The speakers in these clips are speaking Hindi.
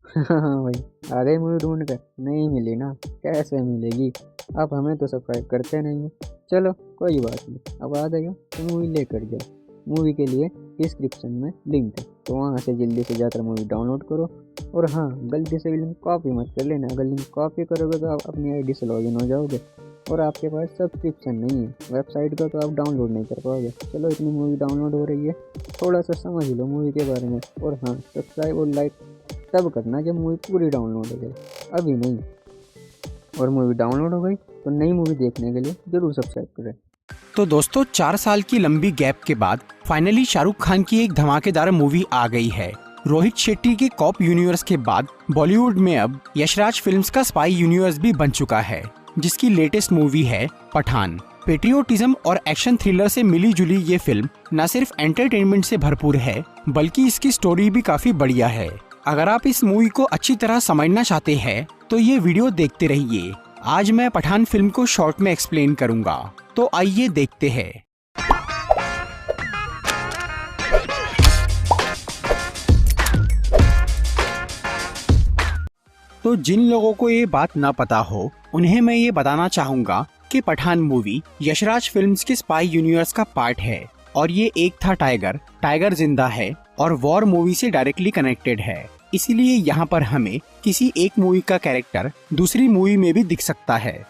हाँ भाई, आ गई मूवी ढूंढ कर? नहीं मिली ना, कैसे मिलेगी? आप हमें तो सब्सक्राइब करते नहीं हो। चलो कोई बात नहीं, अब आ जाओ तो मूवी लेकर जाओ। मूवी के लिए डिस्क्रिप्शन में लिंक है, तो वहाँ से जल्दी से जाकर मूवी डाउनलोड करो। और हाँ, गलती से भी लिंक कॉपी मत कर लेना। अगर लिंक कॉपी करोगे तो आप अपनी आईडी से लॉगिन हो जाओगे और आपके पास सब्सक्रिप्शन नहीं है वेबसाइट का, तो आप डाउनलोड नहीं कर पाओगे। चलो, इतनी मूवी डाउनलोड हो रही है, थोड़ा सा समझ लो मूवी के बारे में। और हाँ, सब्सक्राइब और लाइक तब करना जब मूवी पूरी डाउनलोड हो जाए, अभी नहीं। और मूवी डाउनलोड हो गई तो नई मूवी देखने के लिए जरूर सब्सक्राइब करें। तो दोस्तों, 4 साल की लंबी गैप के बाद फाइनली शाहरुख खान की एक धमाकेदार मूवी आ गई है। रोहित शेट्टी के कॉप यूनिवर्स के बाद बॉलीवुड में अब यशराज फिल्म्स का स्पाई यूनिवर्स भी बन चुका है, जिसकी लेटेस्ट मूवी है पठान। पेट्रियोटिज्म और एक्शन थ्रिलर से मिली जुली ये फिल्म न सिर्फ एंटरटेनमेंट से भरपूर है, बल्कि इसकी स्टोरी भी काफी बढ़िया है। अगर आप इस मूवी को अच्छी तरह समझना चाहते हैं तो ये वीडियो देखते रहिए। आज मैं पठान फिल्म को शॉर्ट में एक्सप्लेन करूंगा, तो आइए देखते हैं। तो जिन लोगों को ये बात ना पता हो, उन्हें मैं ये बताना चाहूंगा कि पठान मूवी यशराज फिल्म्स के स्पाई यूनिवर्स का पार्ट है और ये एक था टाइगर, टाइगर जिंदा है और वॉर मूवी से डायरेक्टली कनेक्टेड है। इसीलिए यहाँ पर हमें किसी एक मूवी का कैरेक्टर दूसरी मूवी में भी दिख सकता है।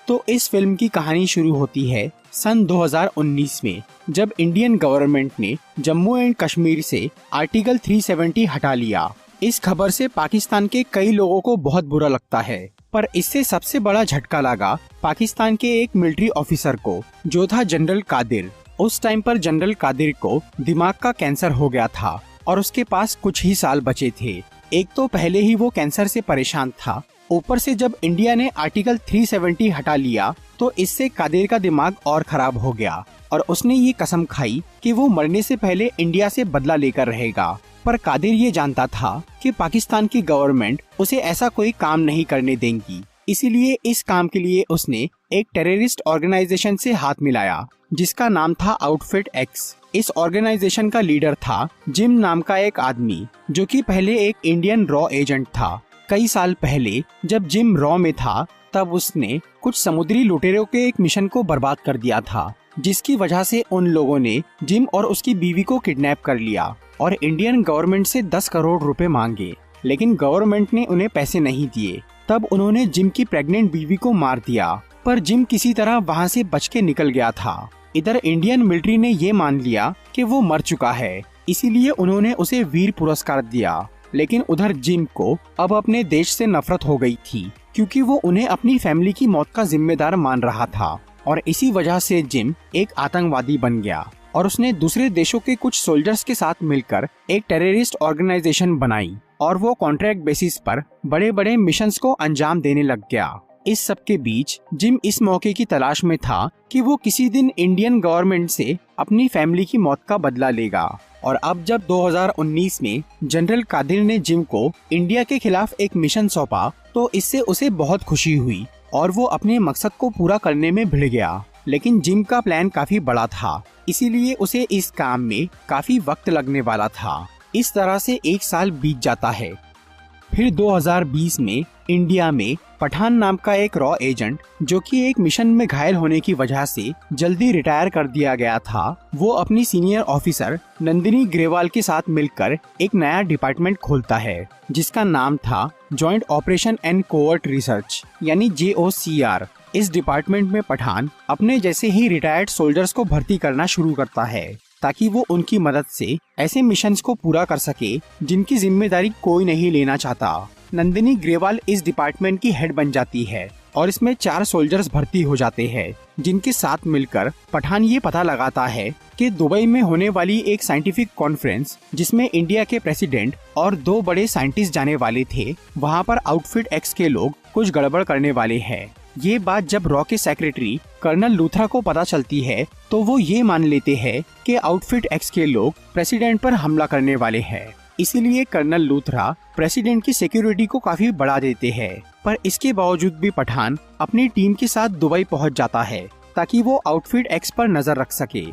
तो इस फिल्म की कहानी शुरू होती है सन 2019 में, जब इंडियन गवर्नमेंट ने जम्मू एंड कश्मीर से आर्टिकल 370 हटा लिया। इस खबर से पाकिस्तान के कई लोगों को बहुत बुरा लगता है, पर इससे सबसे बड़ा झटका लगा पाकिस्तान के एक मिलिट्री ऑफिसर को, जो था जनरल कादिर। उस टाइम पर जनरल कादिर को दिमाग का कैंसर हो गया था और उसके पास कुछ ही साल बचे थे। एक तो पहले ही वो कैंसर से परेशान था, ऊपर से जब इंडिया ने आर्टिकल 370 हटा लिया तो इससे कादिर का दिमाग और खराब हो गया और उसने ये कसम खाई कि वो मरने से पहले इंडिया से बदला लेकर रहेगा। पर कादिर ये जानता था कि पाकिस्तान की गवर्नमेंट उसे ऐसा कोई काम नहीं करने देंगी, इसीलिए इस काम के लिए उसने एक टेररिस्ट ऑर्गेनाइजेशन से हाथ मिलाया, जिसका नाम था आउटफिट एक्स। इस ऑर्गेनाइजेशन का लीडर था जिम नाम का एक आदमी, जो कि पहले एक इंडियन रॉ एजेंट था। कई साल पहले जब जिम रॉ में था, तब उसने कुछ समुद्री लुटेरों के एक मिशन को बर्बाद कर दिया था, जिसकी वजह से उन लोगों ने जिम और उसकी बीवी को किडनैप कर लिया और इंडियन गवर्नमेंट से 10 करोड़ रुपए मांगे, लेकिन गवर्नमेंट ने उन्हें पैसे नहीं दिए। तब उन्होंने जिम की प्रेग्नेंट बीवी को मार दिया, पर जिम किसी तरह वहाँ से बच के निकल गया था। इधर इंडियन मिलिट्री ने ये मान लिया कि वो मर चुका है, इसीलिए उन्होंने उसे वीर पुरस्कार दिया। लेकिन उधर जिम को अब अपने देश से नफरत हो गई थी, क्योंकि वो उन्हें अपनी फैमिली की मौत का जिम्मेदार मान रहा था और इसी वजह से जिम एक आतंकवादी बन गया और उसने दूसरे देशों के कुछ सोल्जर्स के साथ मिलकर एक टेररिस्ट ऑर्गेनाइजेशन बनाई और वो कॉन्ट्रैक्ट बेसिस पर बड़े बड़े मिशंस को अंजाम देने लग गया। इस सब के बीच जिम इस मौके की तलाश में था कि वो किसी दिन इंडियन गवर्नमेंट से अपनी फैमिली की मौत का बदला लेगा। और अब जब 2019 में जनरल कादिर ने जिम को इंडिया के खिलाफ एक मिशन सौंपा, तो इससे उसे बहुत खुशी हुई और वो अपने मकसद को पूरा करने में भिड़ गया। लेकिन जिम का प्लान काफी बड़ा था, इसीलिए उसे इस काम में काफी वक्त लगने वाला था। इस तरह से 1 साल बीत जाता है। फिर 2020 में इंडिया में पठान नाम का एक रॉ एजेंट, जो कि एक मिशन में घायल होने की वजह से जल्दी रिटायर कर दिया गया था, वो अपनी सीनियर ऑफिसर नंदिनी ग्रेवाल के साथ मिलकर एक नया डिपार्टमेंट खोलता है, जिसका नाम था joint operation and covert research, यानी JOCR। इस डिपार्टमेंट में पठान अपने जैसे ही रिटायर्ड सोल्जर्स को भर्ती करना शुरू करता है, ताकि वो उनकी मदद से ऐसे मिशंस को पूरा कर सके जिनकी जिम्मेदारी कोई नहीं लेना चाहता। नंदिनी ग्रेवाल इस डिपार्टमेंट की हेड बन जाती है और इसमें 4 सोल्जर्स भर्ती हो जाते हैं, जिनके साथ मिलकर पठान ये पता लगाता है कि दुबई में होने वाली एक साइंटिफिक कॉन्फ्रेंस, जिसमें इंडिया के प्रेसिडेंट और 2 बड़े साइंटिस्ट जाने वाले थे, वहाँ पर आउटफिट एक्स के लोग कुछ गड़बड़ करने वाले हैं। ये बात जब रॉ के सेक्रेटरी कर्नल लूथरा को पता चलती है, तो वो ये मान लेते हैं कि आउटफिट एक्स के लोग प्रेसिडेंट पर हमला करने वाले हैं। इसीलिए कर्नल लूथरा प्रेसिडेंट की सिक्योरिटी को काफी बढ़ा देते हैं, पर इसके बावजूद भी पठान अपनी टीम के साथ दुबई पहुंच जाता है, ताकि वो आउटफिट एक्स पर नजर रख सके।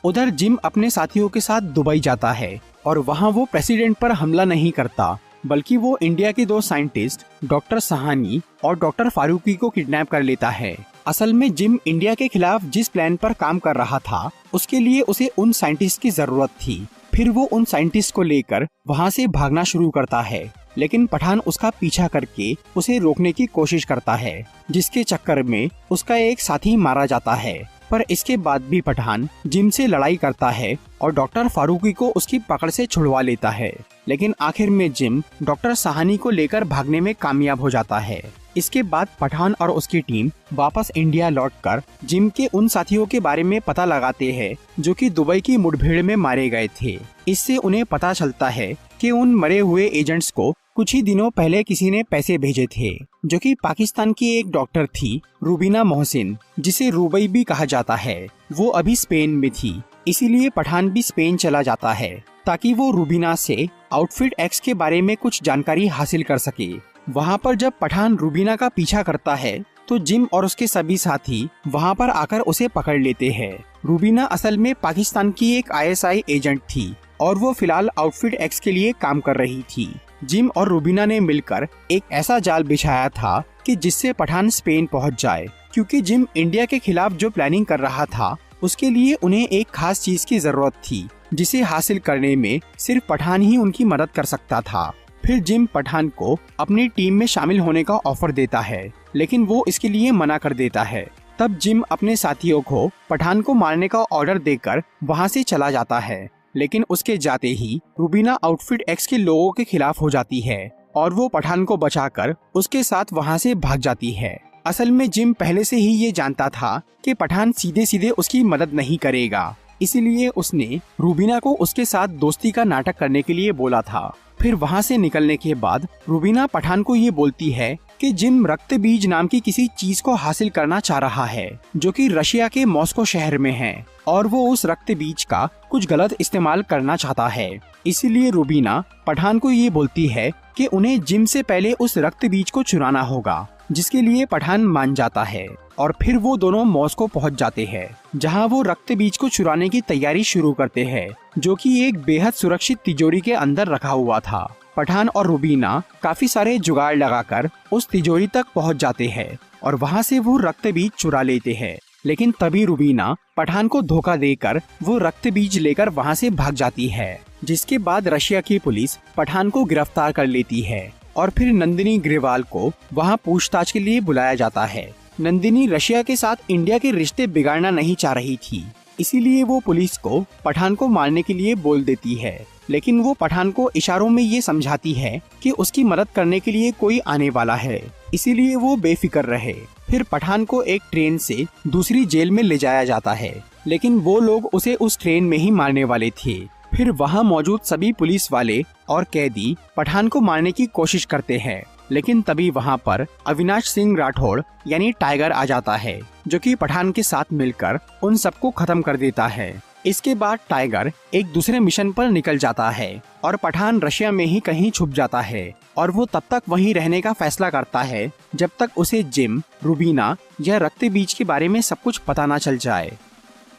उधर जिम अपने साथियों के साथ दुबई जाता है और वहां वो प्रेसिडेंट पर हमला नहीं करता, बल्कि वो इंडिया के 2 साइंटिस्ट डॉक्टर सहानी और डॉक्टर फारूकी को किडनैप कर लेता है। असल में जिम इंडिया के खिलाफ जिस प्लान पर काम कर रहा था उसके लिए उसे उन साइंटिस्ट की जरूरत थी। फिर वो उन साइंटिस्ट को लेकर वहाँ से भागना शुरू करता है, लेकिन पठान उसका पीछा करके उसे रोकने की कोशिश करता है, जिसके चक्कर में उसका एक साथी मारा जाता है। पर इसके बाद भी पठान जिम से लड़ाई करता है और डॉक्टर फारूकी को उसकी पकड़ से छुड़वा लेता है, लेकिन आखिर में जिम डॉक्टर सहानी को लेकर भागने में कामयाब हो जाता है। इसके बाद पठान और उसकी टीम वापस इंडिया लौटकर जिम के उन साथियों के बारे में पता लगाते हैं जो कि दुबई की मुठभेड़ में मारे गए थे। इससे उन्हें पता चलता है कि उन मरे हुए एजेंट्स को कुछ ही दिनों पहले किसी ने पैसे भेजे थे, जो कि पाकिस्तान की एक डॉक्टर थी रूबीना मोहसिन, जिसे रुबई भी कहा जाता है। वो अभी स्पेन में थी, इसीलिए पठान भी स्पेन चला जाता है ताकि वो रूबीना से आउटफिट एक्स के बारे में कुछ जानकारी हासिल कर सके। वहाँ पर जब पठान रूबीना का पीछा करता है तो जिम और उसके सभी साथी वहाँ पर आकर उसे पकड़ लेते हैं। रूबीना असल में पाकिस्तान की एक ISI एजेंट थी और वो फिलहाल आउटफिट एक्स के लिए काम कर रही थी। जिम और रूबीना ने मिलकर एक ऐसा जाल बिछाया था कि जिससे पठान स्पेन पहुंच जाए, क्योंकि जिम इंडिया के खिलाफ जो प्लानिंग कर रहा था उसके लिए उन्हें एक खास चीज की जरूरत थी, जिसे हासिल करने में सिर्फ पठान ही उनकी मदद कर सकता था। फिर जिम पठान को अपनी टीम में शामिल होने का ऑफर देता है, लेकिन वो इसके लिए मना कर देता है। तब जिम अपने साथियों को पठान को मारने का ऑर्डर देकर वहाँ से चला जाता है, लेकिन उसके जाते ही रूबीना आउटफिट एक्स के लोगों के खिलाफ हो जाती है और वो पठान को बचाकर उसके साथ वहाँ से भाग जाती है। असल में जिम पहले से ही ये जानता था कि पठान सीधे सीधे उसकी मदद नहीं करेगा, इसीलिए उसने रूबीना को उसके साथ दोस्ती का नाटक करने के लिए बोला था। फिर वहाँ से निकलने के बाद रूबीना पठान को ये बोलती है कि जिम रक्त बीज नाम की किसी चीज को हासिल करना चाह रहा है, जो कि रशिया के मॉस्को शहर में है, और वो उस रक्त बीज का कुछ गलत इस्तेमाल करना चाहता है। इसीलिए रूबीना पठान को ये बोलती है कि उन्हें जिम से पहले उस रक्त बीज को चुराना होगा, जिसके लिए पठान मान जाता है और फिर वो दोनों मॉस्को पहुंच जाते हैं, जहां वो रक्त बीज को चुराने की तैयारी शुरू करते हैं, जो कि एक बेहद सुरक्षित तिजोरी के अंदर रखा हुआ था। पठान और रूबीना काफी सारे जुगाड़ लगाकर उस तिजोरी तक पहुंच जाते हैं और वहां से वो रक्त बीज चुरा लेते हैं, लेकिन तभी रूबीना पठान को धोखा देकर वो रक्त बीज लेकर वहां से भाग जाती है, जिसके बाद रशिया की पुलिस पठान को गिरफ्तार कर लेती है और फिर नंदिनी ग्रेवाल को वहां पूछताछ के लिए बुलाया जाता है। नंदिनी रशिया के साथ इंडिया के रिश्ते बिगाड़ना नहीं चाह रही थी, इसीलिए वो पुलिस को पठान को मारने के लिए बोल देती है, लेकिन वो पठान को इशारों में ये समझाती है कि उसकी मदद करने के लिए कोई आने वाला है, इसीलिए वो बेफिक्र रहे। फिर पठान को एक ट्रेन से दूसरी जेल में ले जाया जाता है, लेकिन वो लोग उसे उस ट्रेन में ही मारने वाले थे। फिर वहाँ मौजूद सभी पुलिस वाले और कैदी पठान को मारने की कोशिश करते हैं, लेकिन तभी वहाँ पर अविनाश सिंह राठौड़ यानी टाइगर आ जाता है, जो कि पठान के साथ मिलकर उन सबको खत्म कर देता है। इसके बाद टाइगर एक दूसरे मिशन पर निकल जाता है और पठान रशिया में ही कहीं छुप जाता है और वो तब तक वहीं रहने का फैसला करता है जब तक उसे जिम, रूबीना या रक्त बीज के बारे में सब कुछ पता ना चल जाए।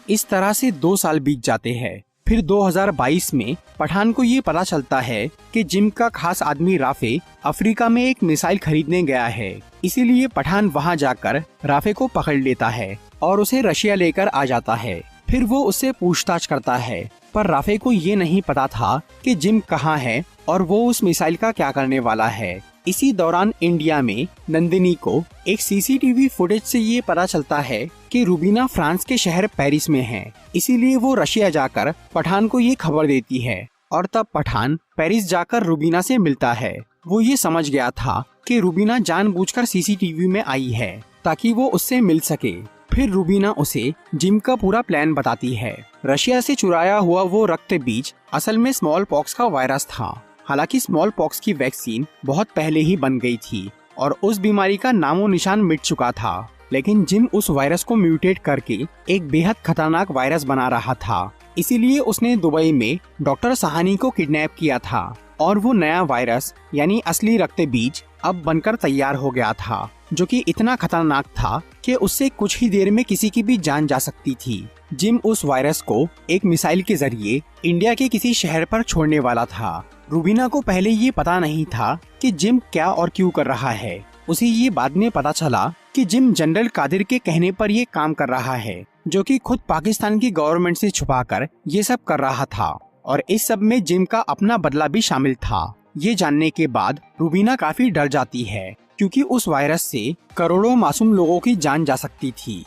इस तरह से 2 साल बीत जाते हैं। फिर 2022 में पठान को ये पता चलता है कि जिम का खास आदमी राफे अफ्रीका में एक मिसाइल खरीदने गया है, इसीलिए पठान वहां जाकर राफे को पकड़ लेता है और उसे रशिया लेकर आ जाता है। फिर वो उससे पूछताछ करता है, पर राफे को ये नहीं पता था कि जिम कहाँ है और वो उस मिसाइल का क्या करने वाला है। इसी दौरान इंडिया में नंदिनी को एक CCTV फुटेज से ये पता चलता है कि रूबीना फ्रांस के शहर पेरिस में है, इसीलिए वो रशिया जाकर पठान को ये खबर देती है और तब पठान पेरिस जाकर रूबीना से मिलता है। वो ये समझ गया था कि रूबीना जानबूझकर CCTV में आई है ताकि वो उससे मिल सके। फिर रूबीना उसे जिम का पूरा प्लान बताती है। रशिया से चुराया हुआ वो रक्त बीज असल में स्मॉल पॉक्स का वायरस था। हालांकि स्मॉल पॉक्स की वैक्सीन बहुत पहले ही बन गई थी और उस बीमारी का नामो निशान मिट चुका था, लेकिन जिम उस वायरस को म्यूटेट करके एक बेहद खतरनाक वायरस बना रहा था। इसीलिए उसने दुबई में डॉक्टर सहानी को किडनैप किया था और वो नया वायरस यानी असली रक्त बीज अब बनकर तैयार हो गया था, जो कि इतना खतरनाक था कि उससे कुछ ही देर में किसी की भी जान जा सकती थी। जिम उस वायरस को एक मिसाइल के जरिए इंडिया के किसी शहर पर छोड़ने वाला था, रूबीना को पहले ये पता नहीं था कि जिम क्या और क्यों कर रहा है। उसे ये बाद में पता चला कि जिम जनरल कादिर के कहने पर ये काम कर रहा है, जो कि खुद पाकिस्तान की गवर्नमेंट से छुपाकर ये सब कर रहा था, और इस सब में जिम का अपना बदला भी शामिल था। ये जानने के बाद रूबीना काफी डर जाती है, क्योंकि उस वायरस से करोड़ों मासूम लोगों की जान जा सकती थी।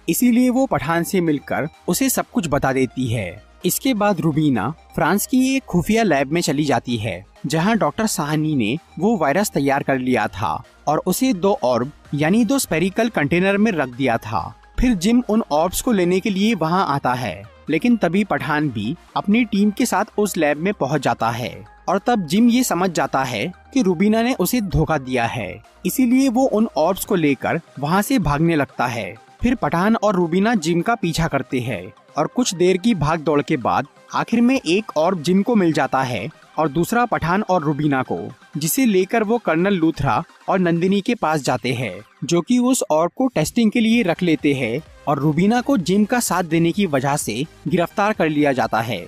इसीलिए वो पठान से मिलकर उसे सब कुछ बता देती है। इसके बाद रूबीना फ्रांस की एक खुफिया लैब में चली जाती है, जहां डॉक्टर साहनी ने वो वायरस तैयार कर लिया था और उसे 2 ऑर्ब यानी 2 स्पेरिकल कंटेनर में रख दिया था। फिर जिम उन ऑर्ब्स को लेने के लिए वहां आता है, लेकिन तभी पठान भी अपनी टीम के साथ उस लैब में पहुंच जाता है, और तब जिम ये समझ जाता है कि रूबीना ने उसे धोखा दिया है। इसीलिए वो उन ऑर्ब्स को लेकर वहां से भागने लगता है। फिर पठान और रूबीना जिम का पीछा करते हैं, और कुछ देर की भाग दौड़ के बाद आखिर में एक ऑर्ब जिम को मिल जाता है और दूसरा पठान और रूबीना को, जिसे लेकर वो कर्नल लूथरा और नंदिनी के पास जाते हैं, जो कि उस ऑर्ब को टेस्टिंग के लिए रख लेते हैं, और रूबीना को जिम का साथ देने की वजह से गिरफ्तार कर लिया जाता है।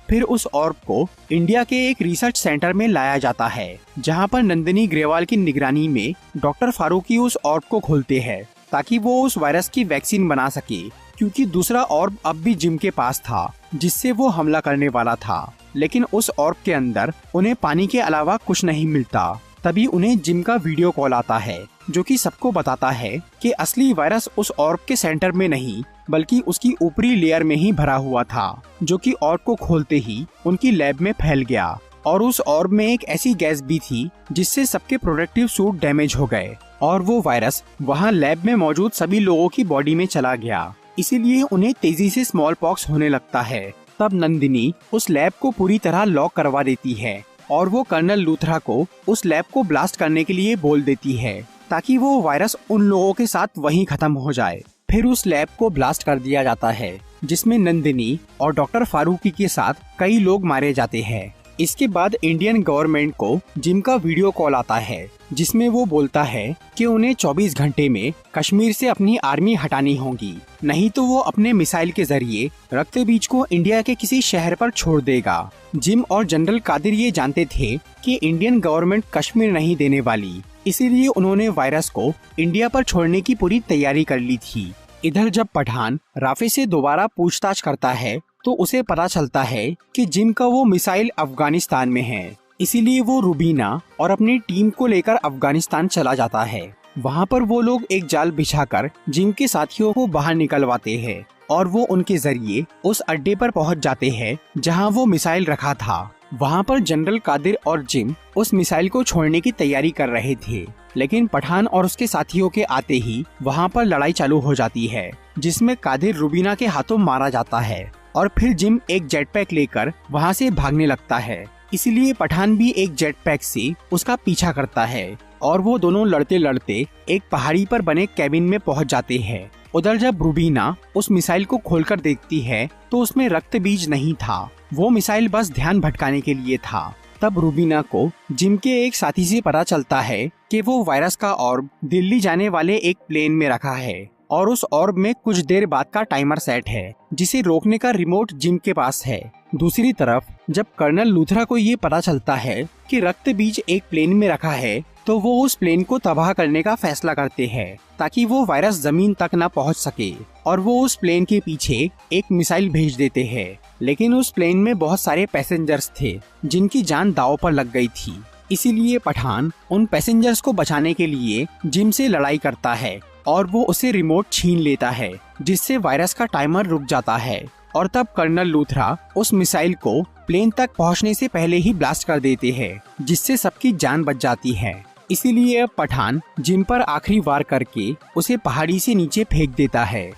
फिर उस ऑर्ब को इंडिया के एक रिसर्च सेंटर में लाया जाता है, जहां पर नंदिनी ग्रेवाल की निगरानी में डॉक्टर फारूकी उस ऑर्ब को खोलते हैं, ताकि वो उस वायरस की वैक्सीन बना सके, क्योंकि दूसरा ऑर्ब अब भी जिम के पास था, जिससे वो हमला करने वाला था। लेकिन उस ऑर्ब के अंदर उन्हें पानी के अलावा कुछ नहीं मिलता। तभी उन्हें जिम का वीडियो कॉल आता है, जो कि सबको बताता है कि असली वायरस उस ऑर्ब के सेंटर में नहीं, बल्कि उसकी ऊपरी लेयर में ही भरा हुआ था, जो कि ऑर्ब को खोलते ही उनकी लैब में फैल गया। और उस ऑर्ब में एक ऐसी गैस भी थी जिससे सबके प्रोटेक्टिव सूट डैमेज हो गए, और वो वायरस वहाँ लैब में मौजूद सभी लोगों की बॉडी में चला गया। इसीलिए उन्हें तेजी से स्मॉल पॉक्स होने लगता है। तब नंदिनी उस लैब को पूरी तरह लॉक करवा देती है, और वो कर्नल लूथरा को उस लैब को ब्लास्ट करने के लिए बोल देती है, ताकि वो वायरस उन लोगों के साथ वहीं खत्म हो जाए। फिर उस लैब को ब्लास्ट कर दिया जाता है, जिसमें नंदिनी और डॉक्टर फारूकी के साथ कई लोग मारे जाते हैं। इसके बाद इंडियन गवर्नमेंट को जिम का वीडियो कॉल आता है, जिसमें वो बोलता है कि उन्हें 24 घंटे में कश्मीर से अपनी आर्मी हटानी होगी, नहीं तो वो अपने मिसाइल के जरिए रक्त बीज को इंडिया के किसी शहर पर छोड़ देगा। जिम और जनरल कादिर ये जानते थे कि इंडियन गवर्नमेंट कश्मीर नहीं देने वाली, इसीलिए उन्होंने वायरस को इंडिया पर छोड़ने की पूरी तैयारी कर ली थी। इधर जब पठान राफे से दोबारा पूछताछ करता है, तो उसे पता चलता है कि जिम का वो मिसाइल अफगानिस्तान में है। इसीलिए वो रूबीना और अपनी टीम को लेकर अफगानिस्तान चला जाता है। वहाँ पर वो लोग एक जाल बिछाकर जिम के साथियों को बाहर निकलवाते हैं, और वो उनके जरिए उस अड्डे पर पहुँच जाते हैं जहाँ वो मिसाइल रखा था। वहाँ पर जनरल कादिर और जिम उस मिसाइल को छोड़ने की तैयारी कर रहे थे, लेकिन पठान और उसके साथियों के आते ही वहाँ पर लड़ाई चालू हो जाती है, जिसमें कादिर रूबीना के हाथों मारा जाता है, और फिर जिम एक जेटपैक लेकर वहाँ से भागने लगता है। इसीलिए पठान भी एक जेटपैक से उसका पीछा करता है, और वो दोनों लड़ते लड़ते एक पहाड़ी पर बने कैबिन में पहुँच जाते हैं। उधर जब रूबीना उस मिसाइल को खोलकर देखती है, तो उसमें रक्त बीज नहीं था, वो मिसाइल बस ध्यान भटकाने के लिए था। तब रूबीना को जिम के एक साथी से पता चलता है कि वो वायरस का ऑर्ब दिल्ली जाने वाले एक प्लेन में रखा है, और उस ऑर्ब में कुछ देर बाद का टाइमर सेट है, जिसे रोकने का रिमोट जिम के पास है। दूसरी तरफ जब कर्नल लूथरा को ये पता चलता है कि रक्त बीज एक प्लेन में रखा है, तो वो उस प्लेन को तबाह करने का फैसला करते हैं, ताकि वो वायरस जमीन तक न पहुंच सके, और वो उस प्लेन के पीछे एक मिसाइल भेज देते हैं। लेकिन उस प्लेन में बहुत सारे पैसेंजर्स थे, जिनकी जान दांव पर लग गई थी। इसीलिए पठान उन पैसेंजर्स को बचाने के लिए जिम से लड़ाई करता है, और वो उसे रिमोट छीन लेता है, जिससे वायरस का टाइमर रुक जाता है। और तब कर्नल लूथरा उस मिसाइल को प्लेन तक पहुंचने से पहले ही ब्लास्ट कर देते हैं, जिससे सबकी जान बच जाती है। इसीलिए अब पठान जिम पर आखिरी वार करके उसे पहाड़ी से नीचे फेंक देता है।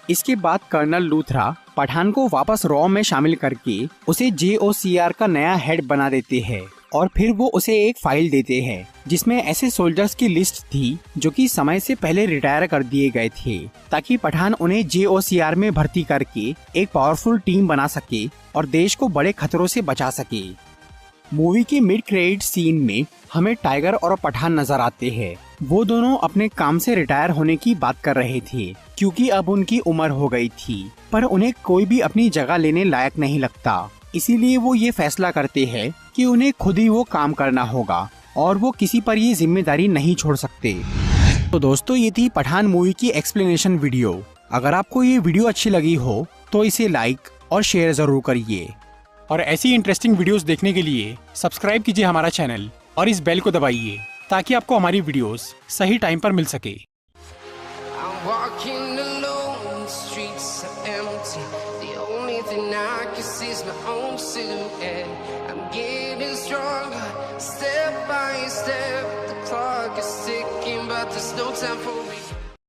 इसके बाद कर्नल लूथरा पठान को वापस रॉ में शामिल करके उसे JOCR का नया हेड बना देते हैं, और फिर वो उसे एक फाइल देते हैं, जिसमें ऐसे सोल्जर्स की लिस्ट थी जो कि समय से पहले रिटायर कर दिए गए थे, ताकि पठान उन्हें JOCR में भर्ती करके एक पावरफुल टीम बना सके और देश को बड़े खतरों से बचा सके। मूवी के मिड क्रेडिट सीन में हमें टाइगर और पठान नजर आते हैं। वो दोनों अपने काम से रिटायर होने की बात कर रहे थे, क्योंकि अब उनकी उम्र हो गई थी, पर उन्हें कोई भी अपनी जगह लेने लायक नहीं लगता। इसीलिए वो ये फैसला करते हैं कि उन्हें खुद ही वो काम करना होगा और वो किसी पर ये जिम्मेदारी नहीं छोड़ सकते। तो दोस्तों, ये थी पठान मूवी की एक्सप्लेनेशन वीडियो। अगर आपको ये वीडियो अच्छी लगी हो तो इसे लाइक और शेयर जरूर करिए और ऐसी इंटरेस्टिंग वीडियोस देखने के लिए सब्सक्राइब कीजिए हमारा चैनल और इस बेल को दबाइए ताकि आपको हमारी वीडियोस सही टाइम पर मिल सके। I'm walking alone, the streets are empty. The only thing I can see is my own silhouette. I'm getting stronger, step by step. The clock is ticking, but there's no time for me.